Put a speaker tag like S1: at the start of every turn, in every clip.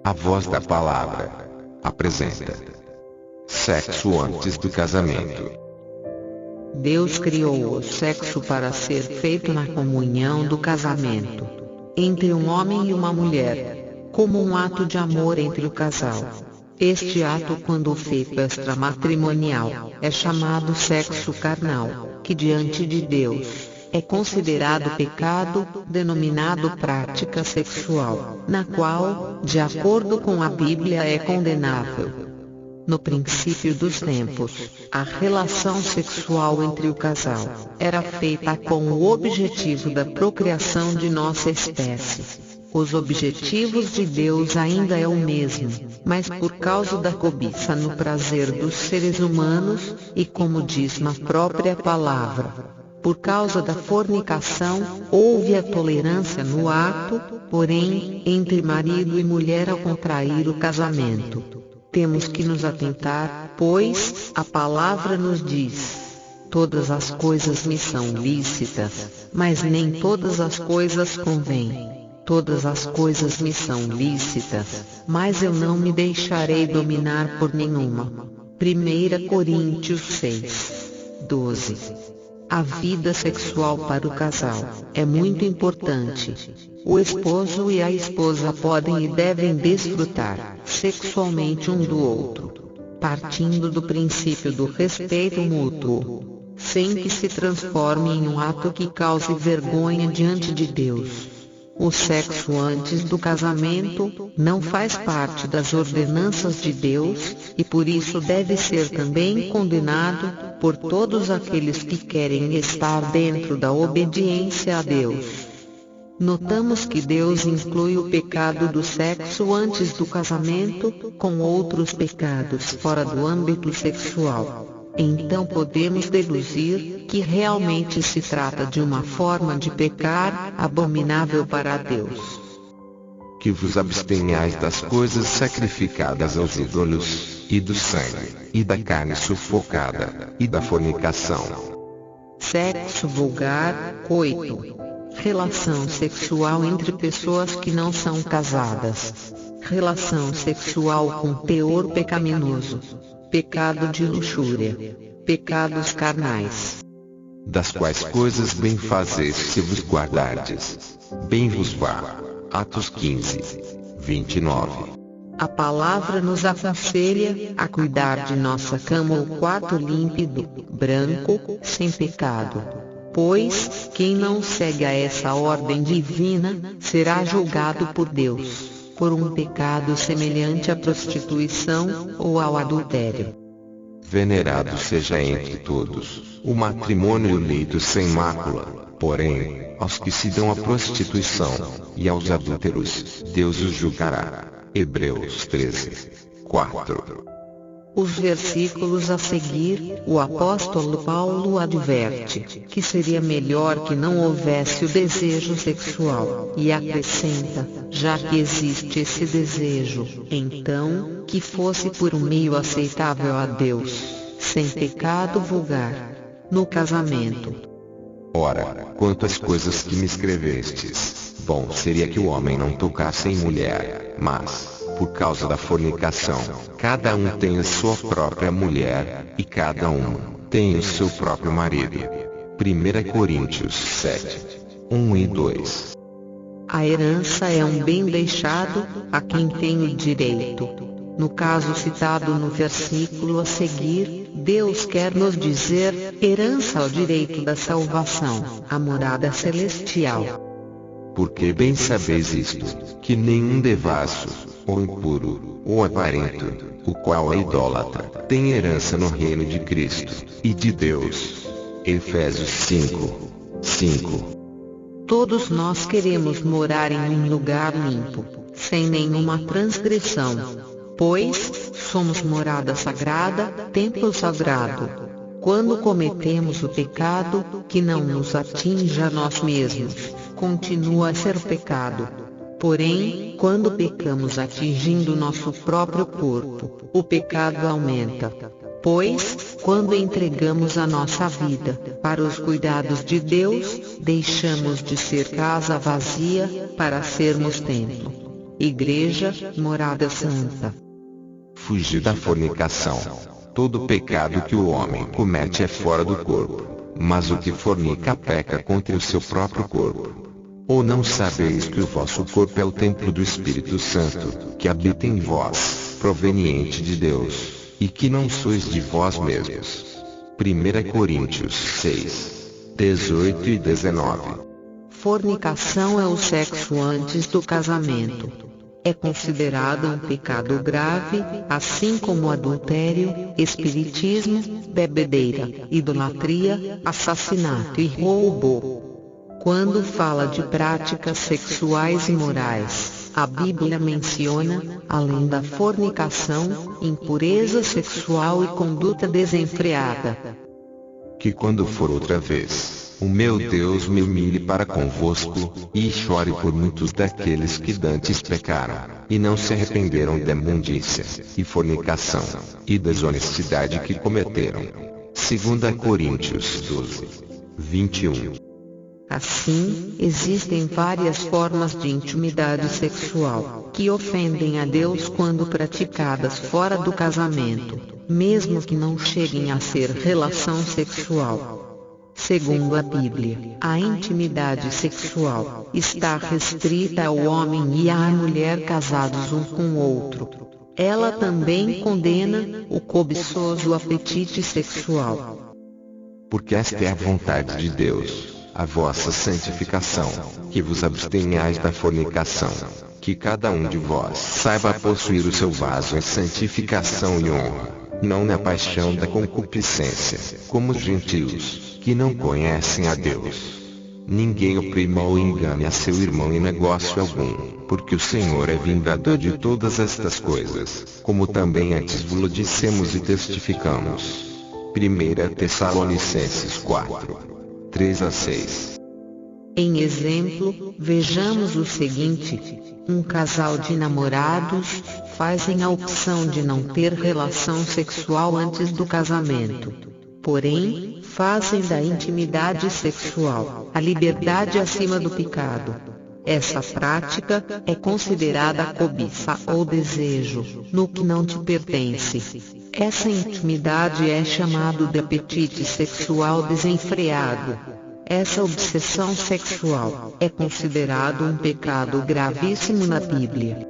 S1: A Voz da Palavra apresenta Sexo antes do casamento.
S2: Deus criou o sexo para ser feito na comunhão do casamento, entre um homem e uma mulher, como um ato de amor entre o casal. Este ato, quando feito extramatrimonial, é chamado sexo carnal, que diante de Deus é considerado pecado, denominado prática sexual, na qual, de acordo com a Bíblia, é condenável. No princípio dos tempos, a relação sexual entre o casal era feita com o objetivo da procriação de nossa espécie. Os objetivos de Deus ainda é o mesmo, mas por causa da cobiça no prazer dos seres humanos, e como diz na própria palavra, por causa da fornicação, houve a tolerância no ato, porém, entre marido e mulher ao contrair o casamento. Temos que nos atentar, pois, a palavra nos diz: todas as coisas me são lícitas, mas nem todas as coisas convêm. Todas as coisas me são lícitas, mas eu não me deixarei dominar por nenhuma. 1 Coríntios 6:12. A vida sexual para o casal é muito importante. O esposo e a esposa podem e devem desfrutar sexualmente um do outro, partindo do princípio do respeito mútuo, sem que se transforme em um ato que cause vergonha diante de Deus. O sexo antes do casamento não faz parte das ordenanças de Deus, e por isso deve ser também condenado por todos aqueles que querem estar dentro da obediência a Deus. Notamos que Deus inclui o pecado do sexo antes do casamento, com outros pecados fora do âmbito sexual. Então podemos deduzir que realmente se trata de uma forma de pecar abominável para Deus.
S1: Que vos abstenhais das coisas sacrificadas aos ídolos, e do sangue, e da carne sufocada, e da fornicação.
S2: Sexo vulgar, coito. Relação sexual entre pessoas que não são casadas. Relação sexual com teor pecaminoso. Pecado de luxúria. Pecados carnais.
S1: Das quais coisas bem fazeis se vos guardardes. Bem vos vá. Atos 15:29.
S2: A palavra nos aconselha a cuidar de nossa cama ou quarto límpido, branco, sem pecado. Pois, quem não segue a essa ordem divina, será julgado por Deus por um pecado semelhante à prostituição ou ao adultério.
S1: Venerado seja entre todos o matrimônio lido sem mácula, porém, aos que se dão à prostituição e aos adúlteros, Deus os julgará. Hebreus 13:4.
S2: Os versículos a seguir, o apóstolo Paulo adverte que seria melhor que não houvesse o desejo sexual, e acrescenta: já que existe esse desejo, então, que fosse por um meio aceitável a Deus, sem pecado vulgar, no casamento.
S1: Ora, quanto às coisas que me escrevestes, bom seria que o homem não tocasse em mulher, mas, por causa da fornicação, cada um tem a sua própria mulher, e cada um tem o seu próprio marido. 1 Coríntios 7:1 e 2.
S2: A herança é um bem deixado a quem tem o direito. No caso citado no versículo a seguir, Deus quer nos dizer herança ao direito da salvação, a morada celestial.
S1: Porque bem sabeis isto, que nenhum devasso, ou impuro, ou avarento, o qual é idólatra, tem herança no reino de Cristo e de Deus. Efésios 5:5.
S2: Todos nós queremos morar em um lugar limpo, sem nenhuma transgressão, pois somos morada sagrada, templo sagrado. Quando cometemos o pecado, que não nos atinge a nós mesmos, continua a ser pecado. Porém, quando pecamos atingindo nosso próprio corpo, o pecado aumenta. Pois, quando entregamos a nossa vida para os cuidados de Deus, deixamos de ser casa vazia para sermos templo. igreja, morada santa.
S1: Fugir da fornicação. Todo pecado que o homem comete é fora do corpo, mas o que fornica peca contra o seu próprio corpo. Ou não sabeis que o vosso corpo é o templo do Espírito Santo, que habita em vós, proveniente de Deus, e que não sois de vós mesmos? 1 Coríntios 6, 18 e 19.
S2: Fornicação é o sexo antes do casamento. É considerado um pecado grave, assim como adultério, espiritismo, bebedeira, idolatria, assassinato e roubo. Quando fala de práticas sexuais imorais, a Bíblia menciona, além da fornicação, impureza sexual e conduta desenfreada.
S1: Que quando for outra vez, o meu Deus me humilhe para convosco, e chore por muitos daqueles que dantes pecaram, e não se arrependeram da imundícia, e fornicação, e desonestidade que cometeram. 2 Coríntios 12, 21.
S2: Assim, existem várias formas de intimidade sexual, que ofendem a Deus quando praticadas fora do casamento, mesmo que não cheguem a ser relação sexual. Segundo a Bíblia, a intimidade sexual está restrita ao homem e à mulher casados um com o outro. Ela também condena o cobiçoso apetite sexual.
S1: Porque esta é a vontade de Deus, a vossa santificação, que vos abstenhais da fornicação, que cada um de vós saiba possuir o seu vaso em santificação e honra, não na paixão da concupiscência, como os gentios, que não conhecem a Deus. Ninguém oprima ou engane a seu irmão em negócio algum, porque o Senhor é vingador de todas estas coisas, como também antes vos dissemos e testificamos. 1 Tessalonicenses 4, 3 a 6.
S2: Em exemplo, vejamos o seguinte: um casal de namorados fazem a opção de não ter relação sexual antes do casamento. Porém, fazem da intimidade sexual a liberdade acima do pecado. Essa prática é considerada cobiça ou desejo no que não te pertence. Essa intimidade é chamado de apetite sexual desenfreado. Essa obsessão sexual é considerado um pecado gravíssimo na Bíblia.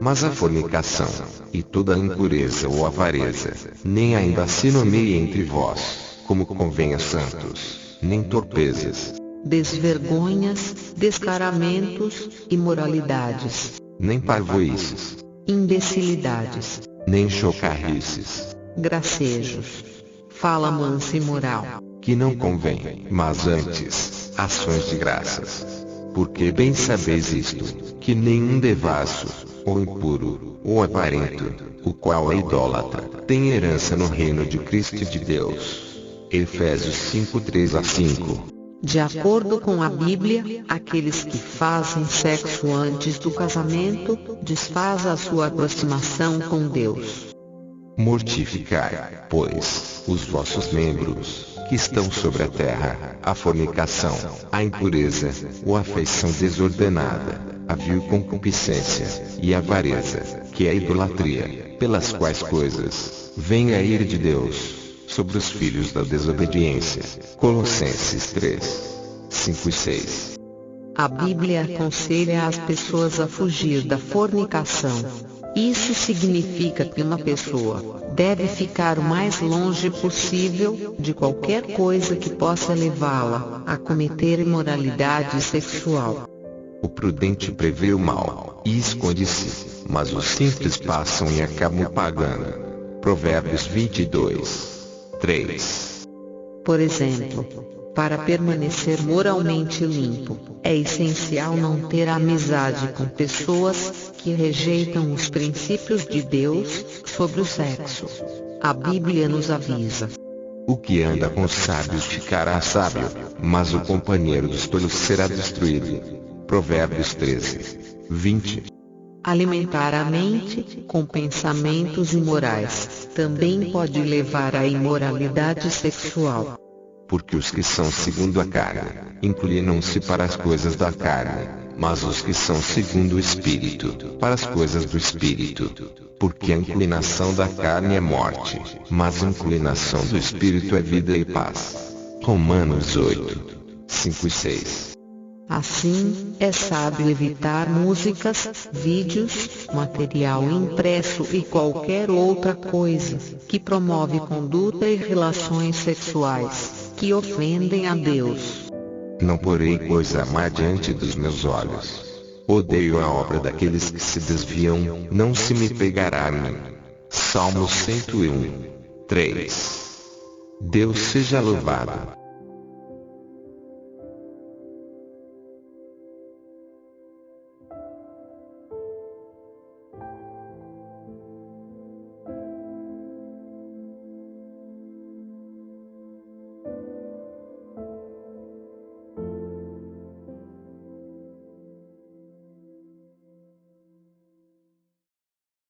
S1: Mas a fornicação, e toda a impureza ou avareza, nem ainda se nomeie entre vós, como convém a santos, nem torpezas,
S2: desvergonhas, descaramentos, imoralidades,
S1: nem parvoíces,
S2: imbecilidades,
S1: nem chocarrices,
S2: gracejos, fala mansa e moral,
S1: que não convém, mas antes, ações de graças. Porque bem sabeis isto, que nenhum devasso, ou impuro, ou avarento, o qual é idólatra, tem herança no reino de Cristo e de Deus. Efésios 5, 3 a 5.
S2: De acordo com a Bíblia, aqueles que fazem sexo antes do casamento, desfaz a sua aproximação com Deus.
S1: Mortificai, pois, os vossos membros, que estão sobre a terra, a fornicação, a impureza, ou a afeição desordenada, a vil concupiscência, e a avareza, que é a idolatria, pelas quais coisas vem a ira de Deus sobre os filhos da desobediência. Colossenses 3, 5 e 6.
S2: A Bíblia aconselha as pessoas a fugir da fornicação. Isso significa que uma pessoa deve ficar o mais longe possível de qualquer coisa que possa levá-la a cometer imoralidade sexual.
S1: O prudente prevê o mal e esconde-se, mas os simples passam e acabam pagando. Provérbios 22, 3.
S2: Por exemplo, para permanecer moralmente limpo, é essencial não ter amizade com pessoas que rejeitam os princípios de Deus sobre o sexo. A Bíblia nos avisa:
S1: o que anda com os sábios ficará sábio, mas o companheiro dos tolos será destruído. Provérbios 13, 20.
S2: Alimentar a mente com pensamentos imorais também pode levar à imoralidade sexual.
S1: Porque os que são segundo a carne, inclinam-se para as coisas da carne, mas os que são segundo o Espírito, para as coisas do Espírito. Porque a inclinação da carne é morte, mas a inclinação do Espírito é vida e paz. Romanos 8, 5 e 6.
S2: Assim, é sábio evitar músicas, vídeos, material impresso e qualquer outra coisa que promove conduta e relações sexuais que ofendem a Deus.
S1: Não porei coisa má diante dos meus olhos. Odeio a obra daqueles que se desviam, não se me pegará a mim. Salmo 101, 3. Deus seja louvado.